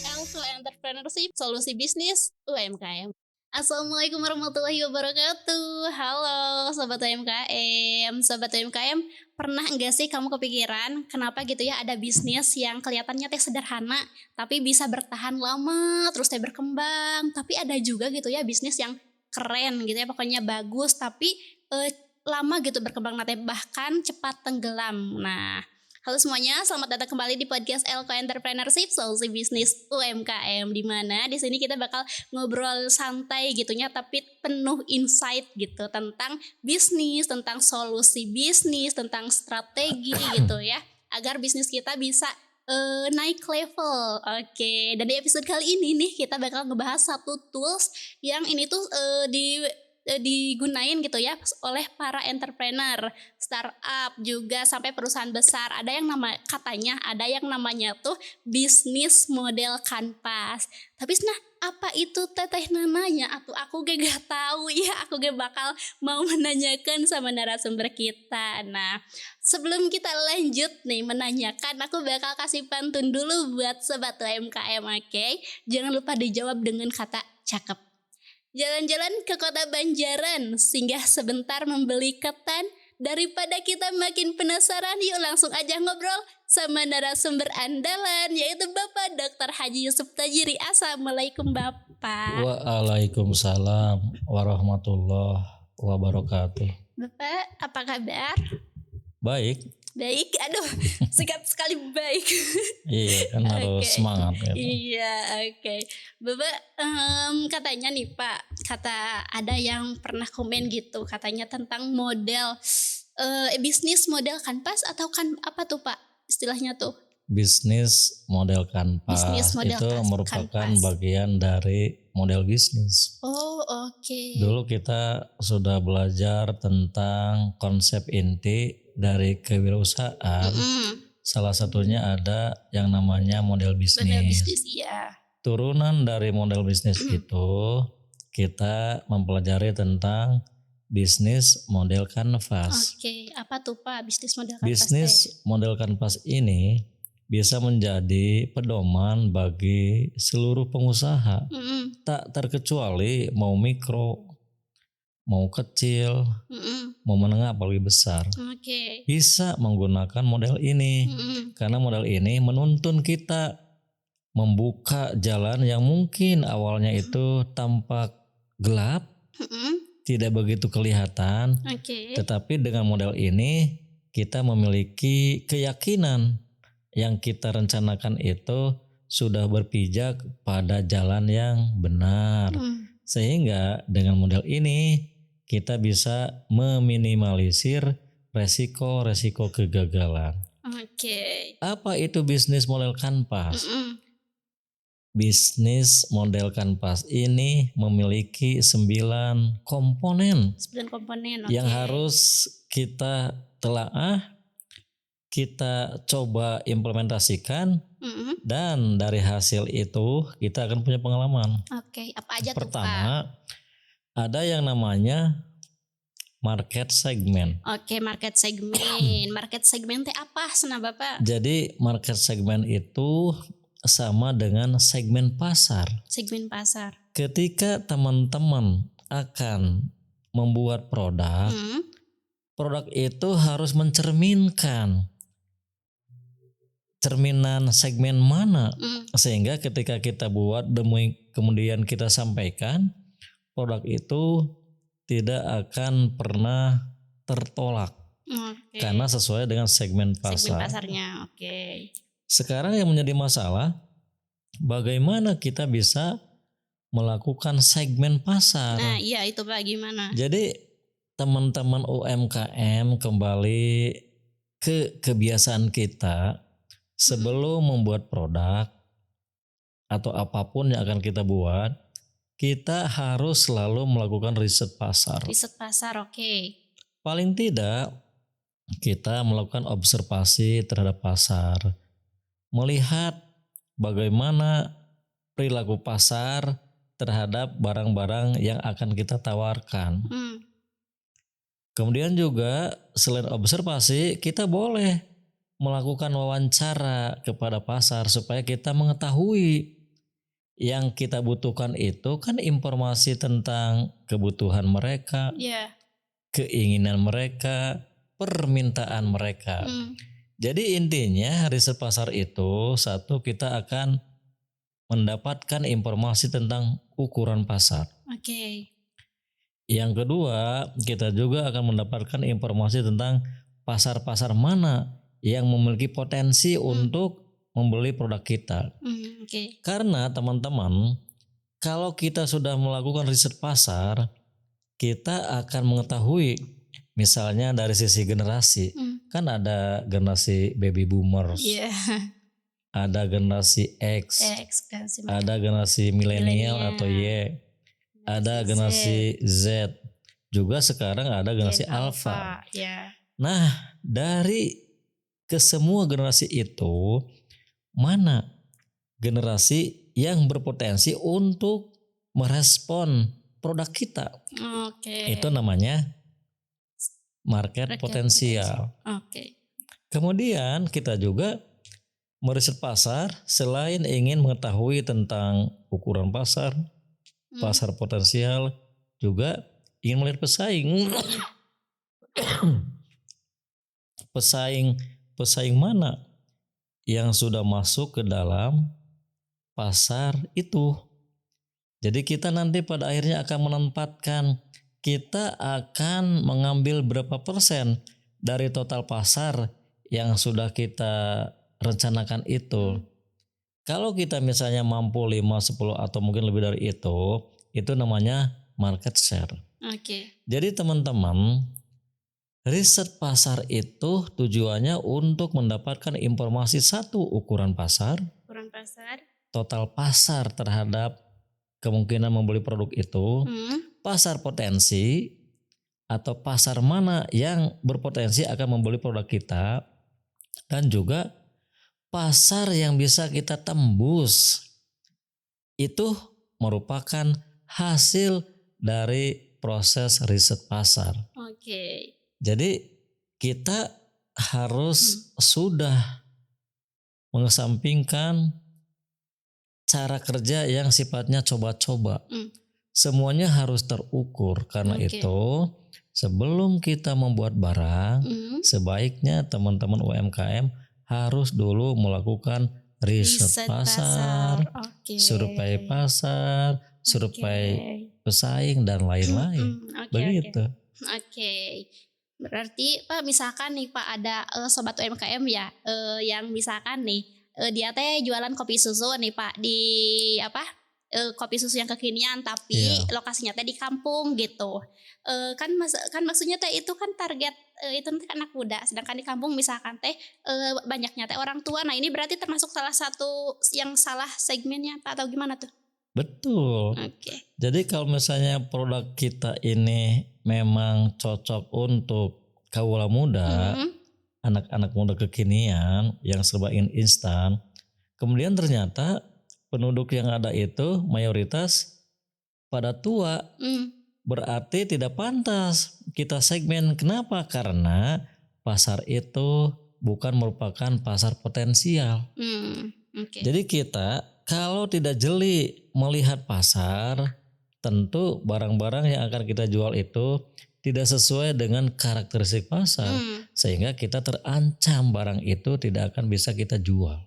Elful Entrepreneurship, solusi bisnis UMKM. Assalamualaikum warahmatullahi wabarakatuh. Halo Sobat UMKM. Sobat UMKM, pernah enggak sih kamu kepikiran kenapa gitu ya ada bisnis yang kelihatannya teh sederhana tapi bisa bertahan lama terus teh berkembang. Tapi ada juga gitu ya bisnis yang keren gitu ya pokoknya bagus tapi lama gitu berkembang nanti bahkan cepat tenggelam. Nah, halo semuanya, selamat datang kembali di podcast Elko Entrepreneurship Solusi Bisnis UMKM, di mana di sini kita bakal ngobrol santai gitunya tapi penuh insight gitu tentang bisnis, tentang solusi bisnis, tentang strategi gitu ya, agar bisnis kita bisa naik level. Oke, dan di episode kali ini nih kita bakal ngebahas satu tools yang ini tuh digunain gitu ya oleh para entrepreneur, startup juga sampai perusahaan besar. Ada yang ada yang namanya tuh bisnis model kanvas. Tapi nah apa itu teteh namanya atau aku gak tahu ya, aku gak bakal mau menanyakan sama narasumber kita. Nah, sebelum kita lanjut nih menanyakan, aku bakal kasih pantun dulu buat sobat UMKM, oke? Jangan lupa dijawab dengan kata cakep. Jalan-jalan ke kota Banjaran, singgah sebentar membeli ketan. Daripada kita makin penasaran, yuk langsung aja ngobrol sama narasumber andalan, yaitu Bapak Dr. Haji Yusuf Tajiri. Assalamualaikum Bapak. Waalaikumsalam warahmatullahi wabarakatuh. Bapak, apa kabar? Baik. Baik, aduh singkat sekali baik. Iya kan harus semangat ya. Iya, oke. Bapak katanya nih Pak, kata ada yang pernah komen gitu, katanya tentang model bisnis model kanvas atau kan apa tuh Pak istilahnya tuh? Bisnis model kanvas itu merupakan kanvas. bagian dari model bisnis. Oh, oke. Dulu kita sudah belajar tentang konsep inti dari kewirausahaan. Salah satunya ada yang namanya model bisnis. Model bisnis, iya. Turunan dari model bisnis itu kita mempelajari tentang bisnis model kanvas. Oke, apa tuh Pak bisnis model kanvas? Bisnis model kanvas ini bisa menjadi pedoman bagi seluruh pengusaha, tak terkecuali mau mikro, mau kecil, mau menengah apalagi besar. Bisa menggunakan model ini karena model ini menuntun kita membuka jalan yang mungkin awalnya itu tampak gelap, tidak begitu kelihatan, tetapi dengan model ini kita memiliki keyakinan yang kita rencanakan itu sudah berpijak pada jalan yang benar. Sehingga dengan model ini kita bisa meminimalisir resiko-resiko kegagalan. Apa itu bisnis model kanvas? Bisnis model kanvas ini memiliki 9 komponen. 9 komponen, yang harus kita telaah, kita coba implementasikan, dan dari hasil itu kita akan punya pengalaman. Apa aja tuh Pak? Pertama, ada yang namanya market segment. Market segment. Market segment teh apa sana Bapak? Jadi market segment itu sama dengan segmen pasar. Segmen pasar. Ketika teman-teman akan membuat produk, produk itu harus mencerminkan cerminan segmen mana, sehingga ketika kita buat kemudian kita sampaikan, produk itu tidak akan pernah tertolak karena sesuai dengan segmen pasar. Segmen pasarnya, Sekarang yang menjadi masalah, bagaimana kita bisa melakukan segmen pasar? Nah, iya itu Pak, gimana? Jadi teman-teman UMKM kembali ke kebiasaan kita sebelum membuat produk atau apapun yang akan kita buat, kita harus selalu melakukan riset pasar. Riset pasar, Paling tidak kita melakukan observasi terhadap pasar, melihat bagaimana perilaku pasar terhadap barang-barang yang akan kita tawarkan. Kemudian juga selain observasi, kita boleh melakukan wawancara kepada pasar supaya kita mengetahui yang kita butuhkan itu kan informasi tentang kebutuhan mereka, Iya. keinginan mereka, permintaan mereka. Jadi intinya riset pasar itu satu, kita akan mendapatkan informasi tentang ukuran pasar. Oke. Yang kedua, kita juga akan mendapatkan informasi tentang pasar-pasar mana yang memiliki potensi untuk membeli produk kita. Oke. Karena teman-teman, kalau kita sudah melakukan riset pasar, kita akan mengetahui misalnya dari sisi generasi. Kan ada generasi baby boomers, Iya. ada generasi X, Generasi ada generasi milenial atau Y, ada generasi Z, juga sekarang ada generasi alpha. Ya. Nah, dari kesemua generasi itu, mana generasi yang berpotensi untuk merespon produk kita? Oke. Itu namanya market potensial. Oke. Kemudian kita juga meriset pasar selain ingin mengetahui tentang ukuran pasar, pasar potensial, juga ingin melihat pesaing mana yang sudah masuk ke dalam pasar itu. Jadi kita nanti pada akhirnya akan menempatkan, kita akan mengambil berapa persen dari total pasar yang sudah kita rencanakan itu. Kalau kita misalnya mampu 5, 10 atau mungkin lebih dari itu namanya market share. Oke. Jadi teman-teman, riset pasar itu tujuannya untuk mendapatkan informasi satu, ukuran pasar, total pasar terhadap kemungkinan membeli produk itu, pasar potensi atau pasar mana yang berpotensi akan membeli produk kita, dan juga pasar yang bisa kita tembus. Itu merupakan hasil dari proses riset pasar. Oke. Jadi kita harus sudah mengesampingkan cara kerja yang sifatnya coba-coba. Semuanya harus terukur. Karena itu sebelum kita membuat barang, sebaiknya teman-teman UMKM harus dulu melakukan riset pasar, survei pasar, survei pesaing dan lain-lain. Begitu. Oke. Berarti Pak, misalkan nih Pak ada sobat UMKM ya, yang misalkan nih dia teh jualan kopi susu nih Pak di kopi susu yang kekinian tapi lokasinya teh di kampung gitu. Kan maksudnya teh itu kan target itu nanti anak muda, sedangkan di kampung misalkan teh banyaknya teh orang tua. Nah, ini berarti termasuk salah satu yang salah segmennya Pak, atau gimana tuh? Betul. Oke. Jadi kalau misalnya produk kita ini memang cocok untuk kaula muda, anak-anak muda kekinian yang serba instan, kemudian ternyata penduduk yang ada itu mayoritas pada tua, berarti tidak pantas kita segmen. Kenapa? Karena pasar itu bukan merupakan pasar potensial. Jadi kita kalau tidak jeli melihat pasar, tentu barang-barang yang akan kita jual itu tidak sesuai dengan karakteristik pasar, sehingga kita terancam barang itu tidak akan bisa kita jual.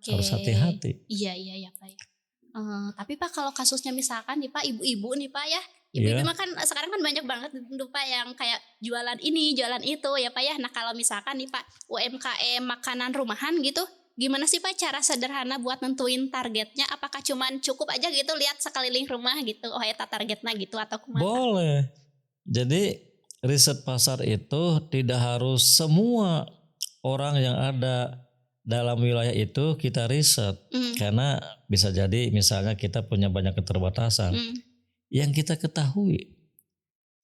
Harus hati-hati. Iya Pak. Tapi Pak, kalau kasusnya misalkan nih Pak, ibu-ibu nih Pak ya, ibu-ibu mah kan sekarang kan banyak banget tuh Pak yang kayak jualan ini, jualan itu ya Pak ya. Nah, kalau misalkan nih Pak UMKM makanan rumahan gitu, gimana sih Pak cara sederhana buat nentuin targetnya? Apakah cuman cukup aja gitu lihat sekeliling rumah gitu, oh eta targetnya gitu, atau kumaha? Boleh. Jadi riset pasar itu tidak harus semua orang yang ada dalam wilayah itu kita riset. Karena bisa jadi misalnya kita punya banyak keterbatasan. Yang kita ketahui,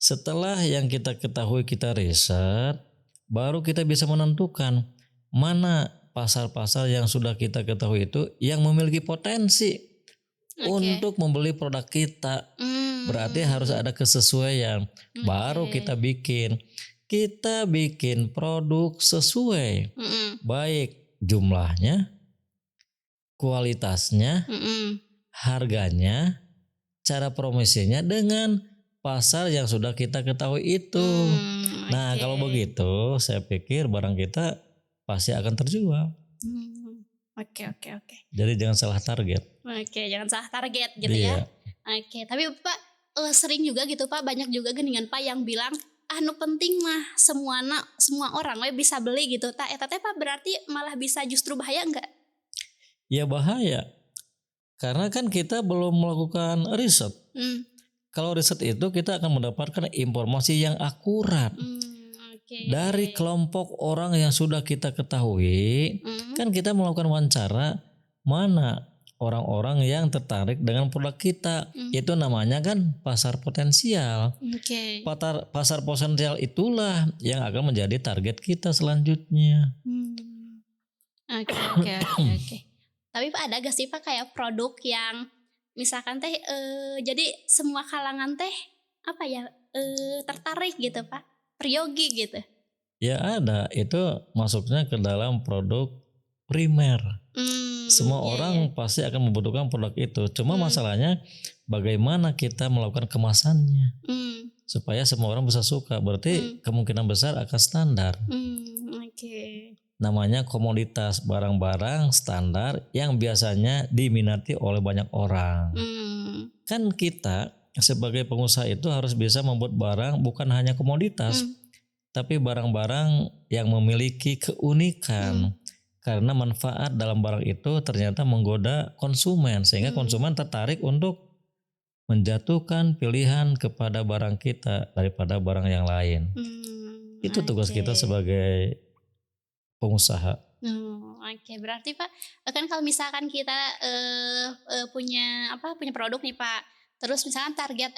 setelah yang kita ketahui kita riset, baru kita bisa menentukan mana pasar-pasar yang sudah kita ketahui itu yang memiliki potensi untuk membeli produk kita. Berarti harus ada kesesuaian. Baru kita bikin. kita bikin produk sesuai baik jumlahnya, kualitasnya, harganya, cara promosinya dengan pasar yang sudah kita ketahui itu. Nah, kalau begitu saya pikir barang kita pasti akan terjual. Oke. Jadi jangan salah target. Oke, jangan salah target gitu ya. Oke, tapi Pak sering juga gitu Pak, banyak juga geningan Pak yang bilang nu penting mah semua orang we bisa beli gitu. Eta teh Pak berarti malah bisa justru bahaya enggak? Ya bahaya. Karena kan kita belum melakukan riset. Kalau riset itu kita akan mendapatkan informasi yang akurat. Dari kelompok orang yang sudah kita ketahui, kan kita melakukan wawancara mana orang-orang yang tertarik dengan produk kita. Itu namanya kan pasar potensial. Pasar potensial itulah yang akan menjadi target kita selanjutnya. Oke. Tapi Pak ada gak sih Pak kayak produk yang misalkan teh jadi semua kalangan teh apa ya tertarik gitu Pak, priyogi gitu? Ya ada, itu masuknya ke dalam produk primer. Semua orang pasti akan membutuhkan produk itu. Cuma masalahnya bagaimana kita melakukan kemasannya supaya semua orang bisa suka. Berarti kemungkinan besar akan standar. Namanya komoditas, barang-barang standar yang biasanya diminati oleh banyak orang. Kan kita sebagai pengusaha itu harus bisa membuat barang bukan hanya komoditas, tapi barang-barang yang memiliki keunikan. Karena manfaat dalam barang itu ternyata menggoda konsumen, sehingga konsumen tertarik untuk menjatuhkan pilihan kepada barang kita daripada barang yang lain. Itu tugas kita sebagai pengusaha. Berarti Pak kan kalau misalkan kita punya produk nih Pak, terus misalkan target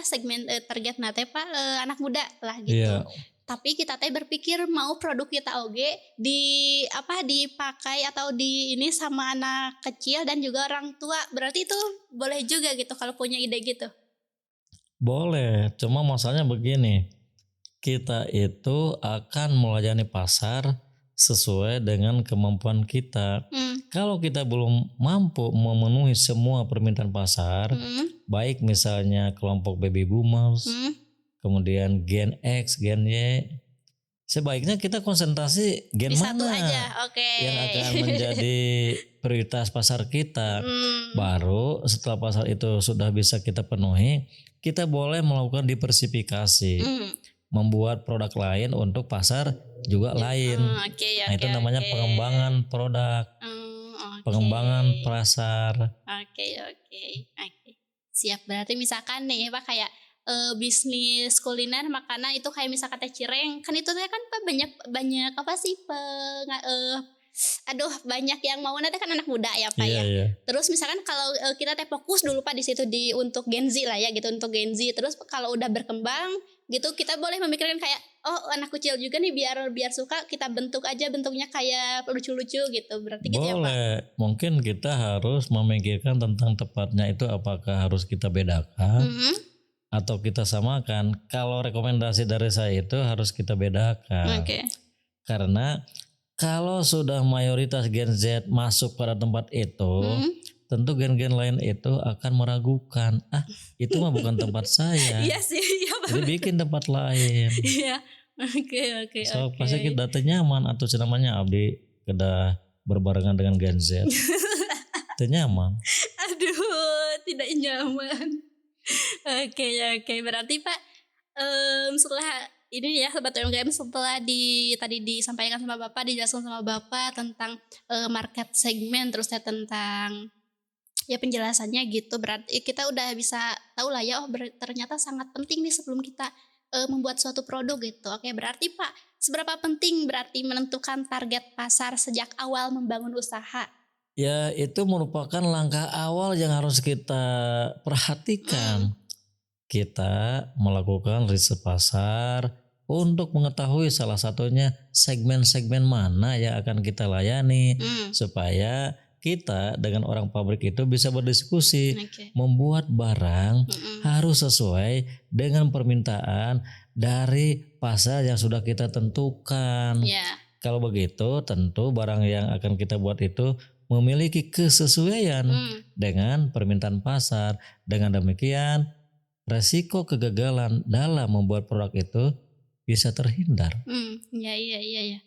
segmen target nate Pak anak muda lah gitu. Tapi kita teh berpikir mau produk kita oge dipakai atau ini sama anak kecil dan juga orang tua. Berarti itu boleh juga gitu kalau punya ide gitu. Boleh, cuma masalahnya begini. Kita itu akan melayani pasar sesuai dengan kemampuan kita. Kalau kita belum mampu memenuhi semua permintaan pasar, baik misalnya kelompok baby boomers, kemudian Gen X, Gen Y, sebaiknya kita konsentrasi gen di mana satu aja. yang akan menjadi prioritas pasar kita. Baru setelah pasar itu sudah bisa kita penuhi, kita boleh melakukan diversifikasi, membuat produk lain untuk pasar juga lain. Nah itu namanya pengembangan produk, pengembangan pasar. Oke. Siap, berarti misalkan nih Pak kayak bisnis kuliner makanan itu kayak misalkan teh cireng kan itu teh kan Pak banyak apa sih banyak yang mau nanti kan anak muda ya Pak ya. Terus misalkan kalau kita teh fokus dulu Pak di situ untuk Gen Z lah ya gitu, untuk Gen Z. Terus kalau udah berkembang gitu kita boleh memikirkan kayak anak kecil juga nih biar suka, kita bentuk aja bentuknya kayak lucu-lucu gitu. Berarti gitu ya Pak. Boleh, mungkin kita harus memikirkan tentang tepatnya itu apakah harus kita bedakan atau kita samakan. Kalau rekomendasi dari saya itu harus kita bedakan. Karena kalau sudah mayoritas Gen Z masuk pada tempat itu, tentu gen-gen lain itu akan meragukan. Itu mah bukan tempat saya. Iya sih, iya Pak. Jadi bikin tempat lain. Iya. Oke. So pasti kita nyaman atau namanya abdi kedah berbarengan dengan Gen Z. Itu nyaman. Aduh, tidak nyaman. Oke. Berarti Pak setelah ini ya Sobat UMKM, setelah tadi disampaikan sama Bapak, dijelaskan sama Bapak tentang market segmen, terus tentang ya penjelasannya gitu, berarti kita udah bisa tahu lah ya ternyata sangat penting nih sebelum kita membuat suatu produk gitu. Oke, berarti Pak seberapa penting berarti menentukan target pasar sejak awal membangun usaha? Ya itu merupakan langkah awal yang harus kita perhatikan. Kita melakukan riset pasar untuk mengetahui salah satunya segmen-segmen mana yang akan kita layani supaya kita dengan orang pabrik itu bisa berdiskusi, Oke. membuat barang Mm-mm. harus sesuai dengan permintaan dari pasar yang sudah kita tentukan. Ya. Kalau begitu tentu barang yang akan kita buat itu memiliki kesesuaian dengan permintaan pasar. Dengan demikian resiko kegagalan dalam membuat produk itu bisa terhindar. Iya.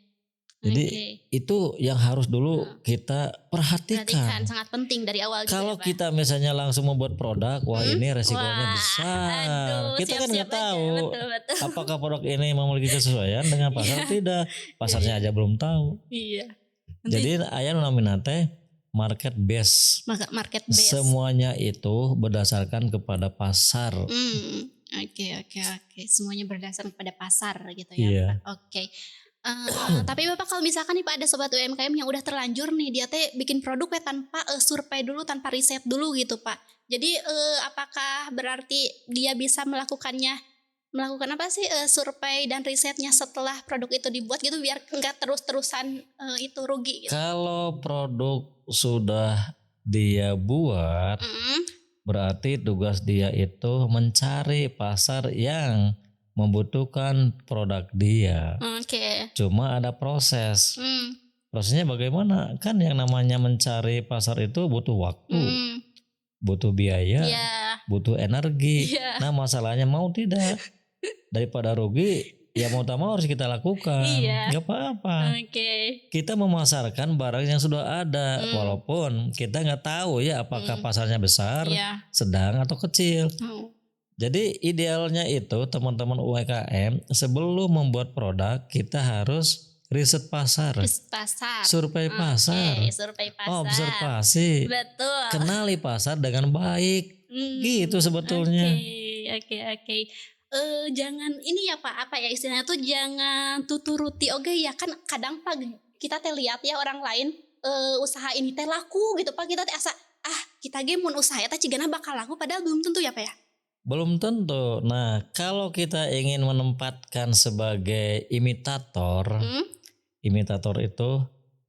Jadi Oke. itu yang harus dulu kita Perhatikan, perhatikan. sangat penting dari awal gitu Kalau ya, Pak. kita misalnya langsung membuat produk, wah ini resikonya Wah, besar. aduh, Kita kan siap-siap nggak aja. tahu Betul. apakah produk ini memiliki kesesuaian dengan pasar tidak. Pasarnya aja belum tahu. Iya. Jadi aya nominate market base. Market base. Semuanya itu berdasarkan kepada pasar. Oke. Semuanya berdasarkan kepada pasar gitu ya, Iya. Pak. Oke. Tapi Bapak kalau misalkan nih Pak ada sobat UMKM yang udah terlanjur nih dia teh bikin produk tanpa survei dulu, tanpa riset dulu gitu Pak. Jadi apakah berarti dia bisa melakukan apa sih survei dan risetnya setelah produk itu dibuat gitu biar enggak terus-terusan itu rugi gitu. Kalau produk sudah dia buat, berarti tugas dia itu mencari pasar yang membutuhkan produk dia. Oke. Cuma ada proses. Prosesnya bagaimana? Kan yang namanya mencari pasar itu butuh waktu, butuh biaya, butuh energi. Nah masalahnya mau tidak, daripada rugi, ya mau tak mau harus kita lakukan. Gak apa-apa. Kita memasarkan barang yang sudah ada, walaupun kita nggak tahu ya apakah pasarnya besar, sedang atau kecil. Jadi idealnya itu teman-teman UMKM sebelum membuat produk kita harus riset pasar. Survei pasar. Observasi. Betul. Kenali pasar dengan baik. Gitu sebetulnya. Oke. Jangan ini ya Pak, apa ya istilahnya tuh jangan tuturuti ya kan kadang Pak kita teh lihat ya orang lain usaha ini teh laku gitu Pak, kita teh asa kita ge mun usaha teh cigana bakal laku padahal belum tentu ya Pak ya. Belum tentu. Nah, kalau kita ingin menempatkan sebagai imitator, imitator itu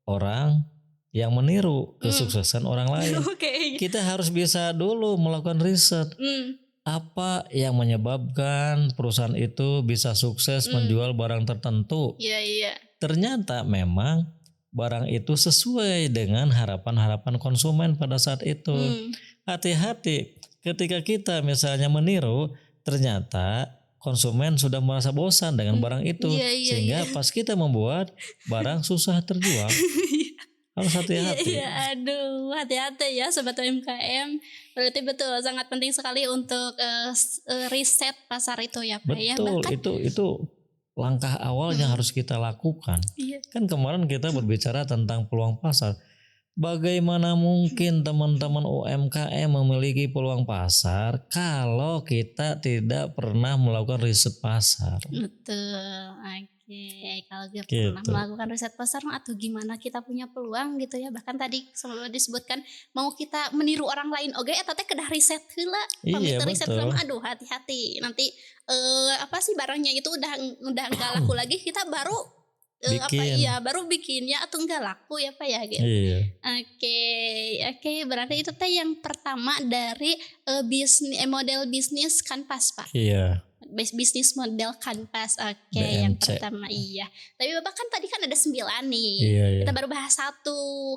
orang yang meniru kesuksesan orang lain. Kita harus bisa dulu melakukan riset. Apa yang menyebabkan perusahaan itu bisa sukses menjual barang tertentu? Ternyata memang barang itu sesuai dengan harapan-harapan konsumen pada saat itu. Hati-hati. Ketika kita misalnya meniru, ternyata konsumen sudah merasa bosan dengan barang itu, sehingga pas kita membuat barang susah terjual. Harus hati-hati. Hati-hati ya sobat UMKM. Berarti betul sangat penting sekali untuk riset pasar itu ya Pak ya. Betul, itu langkah awal yang harus kita lakukan. Kan kemarin kita berbicara tentang peluang pasar. Bagaimana mungkin teman-teman UMKM memiliki peluang pasar kalau kita tidak pernah melakukan riset pasar? Betul. Oke, kalau dia pernah melakukan riset pasar atau gimana kita punya peluang gitu ya. Bahkan tadi sempat disebutkan mau kita meniru orang lain eta teh kedah riset heula. Iya, riset betul. aduh hati-hati. Nanti apa sih barangnya itu udah enggak laku lagi kita baru baru bikinnya atau enggak laku ya Pak ya gitu. Oke, berarti itu teh yang pertama dari model bisnis kanvas Pak. Bisnis model kanvas. Oke, yang pertama Tapi Bapak kan tadi kan ada 9 nih. Kita baru bahas 1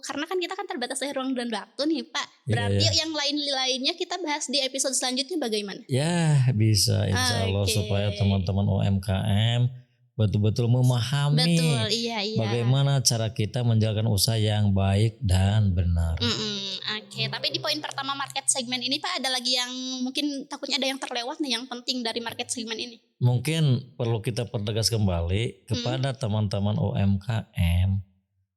karena kan kita kan terbatas dari ruang dan waktu nih Pak. Berarti yang lainnya kita bahas di episode selanjutnya bagaimana? Ya bisa insya Allah supaya teman-teman UMKM betul-betul memahami bagaimana cara kita menjalankan usaha yang baik dan benar. Oke, tapi di poin pertama market segmen ini Pak ada lagi yang mungkin takutnya ada yang terlewat nih yang penting dari market segmen ini. Mungkin perlu kita pertegas kembali kepada teman-teman UMKM.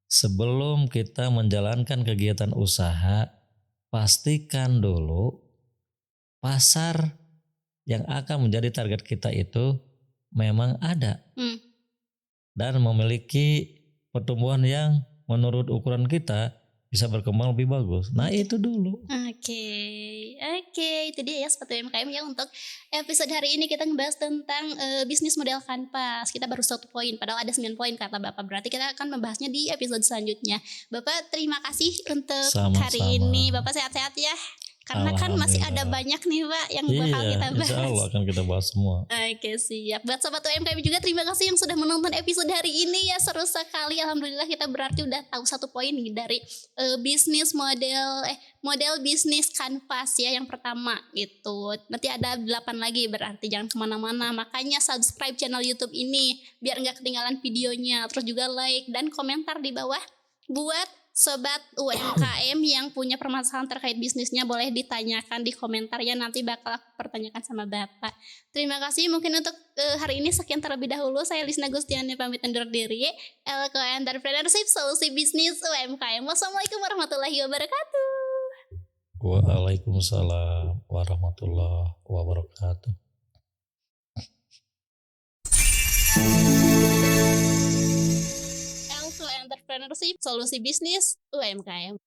Sebelum kita menjalankan kegiatan usaha, pastikan dulu pasar yang akan menjadi target kita itu memang ada dan memiliki pertumbuhan yang menurut ukuran kita bisa berkembang lebih bagus. Nah itu dulu. Oke, itu dia ya Sobat UMKM ya, untuk episode hari ini kita ngebahas tentang bisnis model kanvas. Kita baru 1 poin, padahal ada 9 poin kata Bapak. Berarti kita akan membahasnya di episode selanjutnya. Bapak terima kasih untuk hari ini. Sama-sama. Bapak sehat-sehat ya. Karena kan masih ada Alhamdulillah. banyak nih Pak yang bakal kita Iya, insya Allah bahas. akan kita bahas semua. Oke siap. Buat Sobat UMKM juga terima kasih yang sudah menonton episode hari ini ya, seru sekali. Alhamdulillah kita berarti udah tahu 1 poin nih dari bisnis model bisnis kanvas ya yang pertama gitu. Nanti ada 8 lagi, berarti jangan kemana-mana. Makanya subscribe channel YouTube ini biar nggak ketinggalan videonya. Terus juga like dan komentar di bawah. Buat Sobat UMKM yang punya permasalahan terkait bisnisnya boleh ditanyakan di komentar ya, nanti bakal aku pertanyakan sama Bapak. Terima kasih, mungkin untuk hari ini sekian terlebih dahulu. Saya Lisna Gustiani pamit undur diri. Elko Entrepreneurship, solusi bisnis UMKM. Wassalamualaikum warahmatullahi wabarakatuh. Waalaikumsalam warahmatullahi wabarakatuh. Elko Entrepreneurship, solusi bisnis UMKM.